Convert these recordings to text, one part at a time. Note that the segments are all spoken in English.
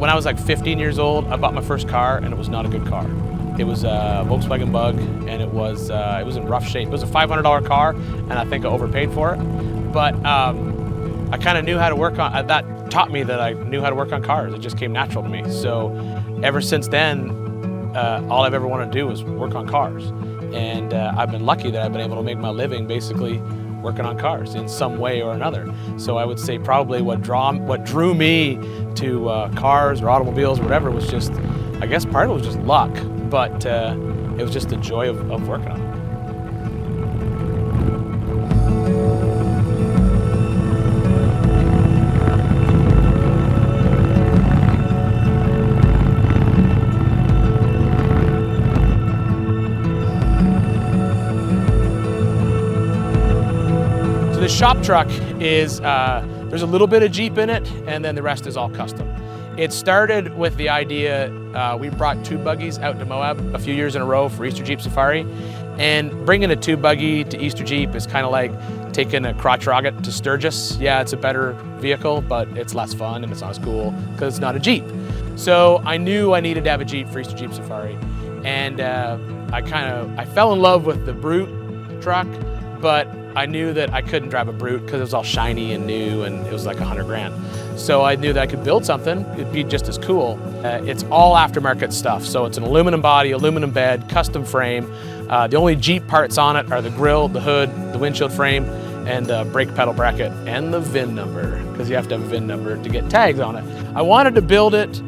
When I was like 15 years old, I bought my first car, and it was not a good car. It was a Volkswagen Bug, and it was in rough shape. It was a $500 car, and I think I overpaid for it. But I kind of knew how to work on, that taught me that I knew how to work on cars. It just came natural to me. So ever since then, all I've ever wanted to do is work on cars. And I've been lucky that I've been able to make my living basically working on cars in some way or another. So I would say probably what drew me to cars or automobiles or whatever was just, I guess part of it was just luck, but it was just the joy of working on it. The shop truck is, there's a little bit of Jeep in it, and then the rest is all custom. It started with the idea, we brought tube buggies out to Moab a few years in a row for Easter Jeep Safari, and bringing a tube buggy to Easter Jeep is kind of like taking a crotch rocket to Sturgis. Yeah, it's a better vehicle, but it's less fun and it's not as cool because it's not a Jeep. So I knew I needed to have a Jeep for Easter Jeep Safari, and I fell in love with the Brute truck, but I knew that I couldn't drive a Brute because it was all shiny and new and it was like 100 grand. So I knew that I could build something, it'd be just as cool. It's all aftermarket stuff. So it's an aluminum body, aluminum bed, custom frame. The only Jeep parts on it are the grille, the hood, the windshield frame, and the brake pedal bracket, and the VIN number, because you have to have a VIN number to get tags on it. I wanted to build it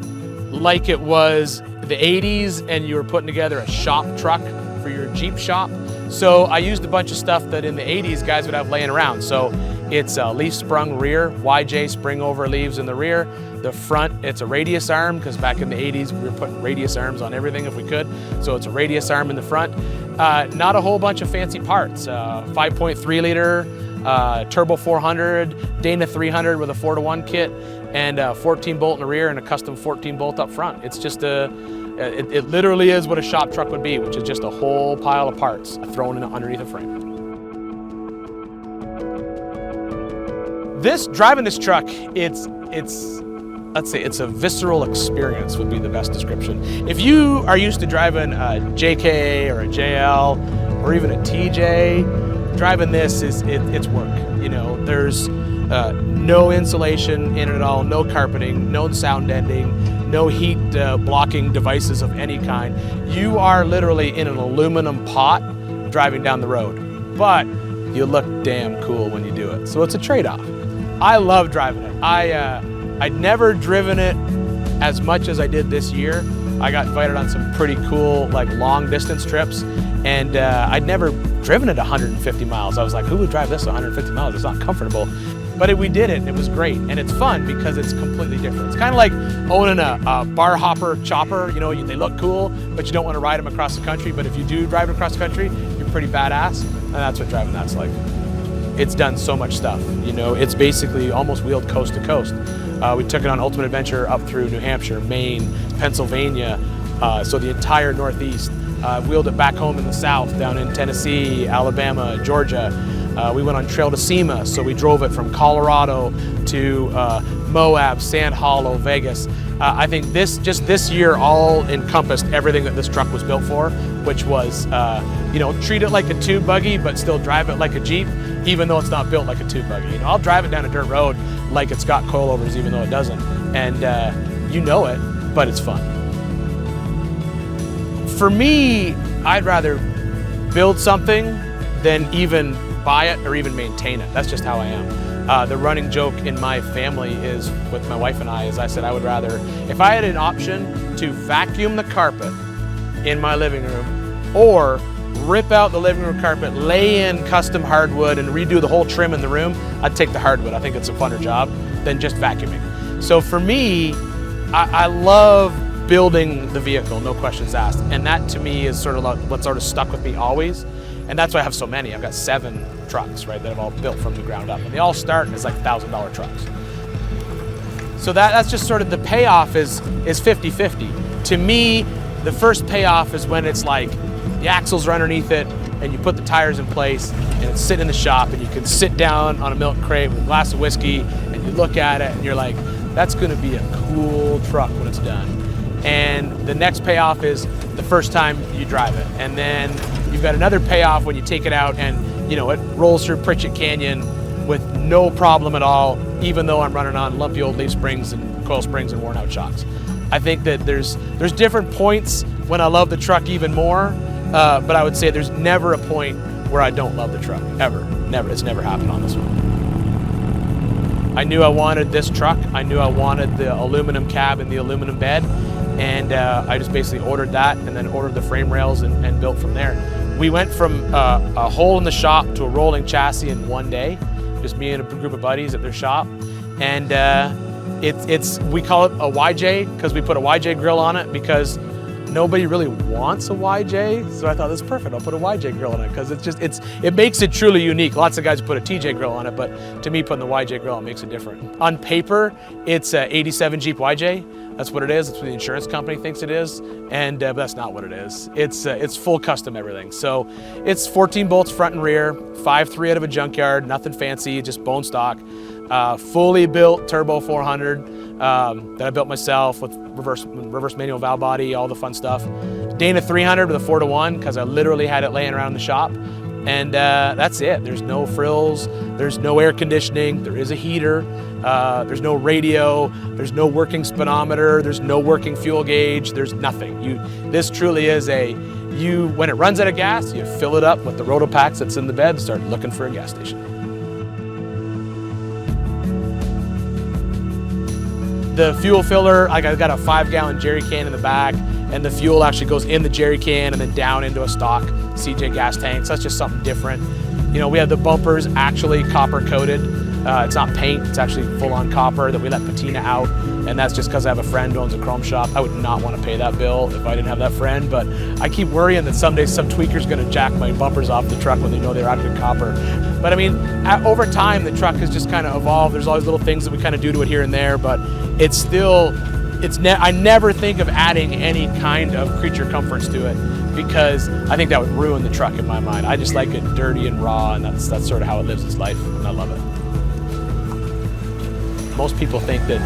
like it was the 80s and you were putting together a shop truck for your Jeep shop. So I used a bunch of stuff that in the 80s guys would have laying around. So it's a leaf sprung rear, YJ spring over leaves in the rear. The front, it's a radius arm, because back in the 80s we were putting radius arms on everything if we could. So it's a radius arm in the front. Not a whole bunch of fancy parts. 5.3 liter, turbo 400, Dana 300 with a 4-to-1 kit, and 14 bolt in the rear and a custom 14 bolt up front. It's just it literally is what a shop truck would be, which is just a whole pile of parts thrown in underneath a frame. Driving this truck, it's a visceral experience would be the best description. If you are used to driving a JK or a JL or even a TJ, driving this it's work. You know, there's no insulation in it at all, no carpeting, no sound deadening, no heat blocking devices of any kind. You are literally in an aluminum pot driving down the road, but you look damn cool when you do it. So it's a trade-off. I love driving it. I'd never driven it as much as I did this year. I got invited on some pretty cool like long distance trips, and I'd never driven it 150 miles. I was like, who would drive this 150 miles? It's not comfortable. But we did it, and it was great, and it's fun because it's completely different. It's kind of like owning a bar hopper chopper. You know, they look cool, but you don't want to ride them across the country. But if you do drive it across the country, you're pretty badass, and that's what driving that's like. It's done so much stuff. You know, it's basically almost wheeled coast to coast. We took it on Ultimate Adventure up through New Hampshire, Maine, Pennsylvania, so the entire Northeast. Wheeled it back home in the South, down in Tennessee, Alabama, Georgia. We went on Trail to SEMA, so we drove it from Colorado to Moab, Sand Hollow, Vegas. I think just this year all encompassed everything that this truck was built for, which was, you know, treat it like a tube buggy, but still drive it like a Jeep, even though it's not built like a tube buggy. You know, I'll drive it down a dirt road like it's got coilovers, even though it doesn't. And you know it, but it's fun. For me, I'd rather build something than even buy it or even maintain it. That's just how I am. The running joke in my family is, with my wife and I, is I said I would rather, if I had an option to vacuum the carpet in my living room or rip out the living room carpet, lay in custom hardwood and redo the whole trim in the room, I'd take the hardwood. I think it's a funner job than just vacuuming. So for me, I love building the vehicle, no questions asked. And that to me is sort of like what sort of stuck with me always. And that's why I have so many. I've got 7 trucks, right, that I've all built from the ground up. And they all start as like $1,000 trucks. So that's just sort of the payoff is 50-50. To me, the first payoff is when it's like the axles are underneath it and you put the tires in place and it's sitting in the shop and you can sit down on a milk crate with a glass of whiskey and you look at it and you're like, that's gonna be a cool truck when it's done. And the next payoff is the first time you drive it. And then you've got another payoff when you take it out and it rolls through Pritchett Canyon with no problem at all, even though I'm running on lumpy old leaf springs and coil springs and worn out shocks. I think that there's different points when I love the truck even more, but I would say there's never a point where I don't love the truck, ever. Never, it's never happened on this one. I knew I wanted this truck. I knew I wanted the aluminum cab and the aluminum bed, and I just basically ordered that and then ordered the frame rails and built from there. We went from a hole in the shop to a rolling chassis in one day, just me and a group of buddies at their shop. And we call it a YJ because we put a YJ grill on it because nobody really wants a YJ. So I thought that's perfect. I'll put a YJ grill on it because it makes it truly unique. Lots of guys put a TJ grill on it, but to me, putting the YJ grill, it makes it different. On paper, it's a 87 Jeep YJ. That's what it is. That's what the insurance company thinks it is, and but that's not what it is. It's full custom everything. So it's 14 bolts front and rear, 5.3 out of a junkyard, nothing fancy, just bone stock. Fully built turbo 400 that I built myself with reverse manual valve body, all the fun stuff. Dana 300 with a 4-to-1 because I literally had it laying around in the shop. And that's it. There's no frills, there's no air conditioning, there is a heater, there's no radio, there's no working speedometer, there's no working fuel gauge, there's nothing. This truly is when it runs out of gas, you fill it up with the Rotopacks that's in the bed, start looking for a gas station. The fuel filler, I've got a 5-gallon jerry can in the back, and the fuel actually goes in the jerry can and then down into a stock CJ gas tank. So that's just something different. We have the bumpers actually copper coated. It's not paint, it's actually full-on copper that we let patina out, and that's just because I have a friend who owns a chrome shop. I would not want to pay that bill if I didn't have that friend, but I keep worrying that someday some tweaker's going to jack my bumpers off the truck when they know they're actually copper. But I mean, over time, the truck has just kind of evolved. There's always little things that we kind of do to it here and there, but it's still, I never think of adding any kind of creature comforts to it because I think that would ruin the truck in my mind. I just like it dirty and raw, and that's sort of how it lives its life, and I love it. Most people think that,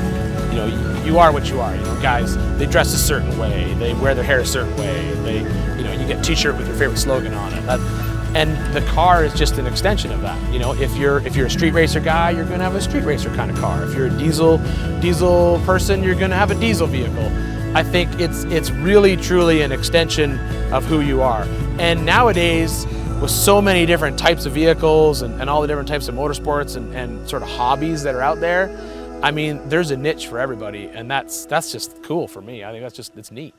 you are what you are. Guys, they dress a certain way, they wear their hair a certain way, you get a t-shirt with your favorite slogan on it. And the car is just an extension of that. If you're a street racer guy, you're gonna have a street racer kind of car. If you're a diesel person, you're gonna have a diesel vehicle. I think it's really truly an extension of who you are. And nowadays, with so many different types of vehicles and all the different types of motorsports and sort of hobbies that are out there, I mean, there's a niche for everybody, and that's just cool for me. I think it's neat.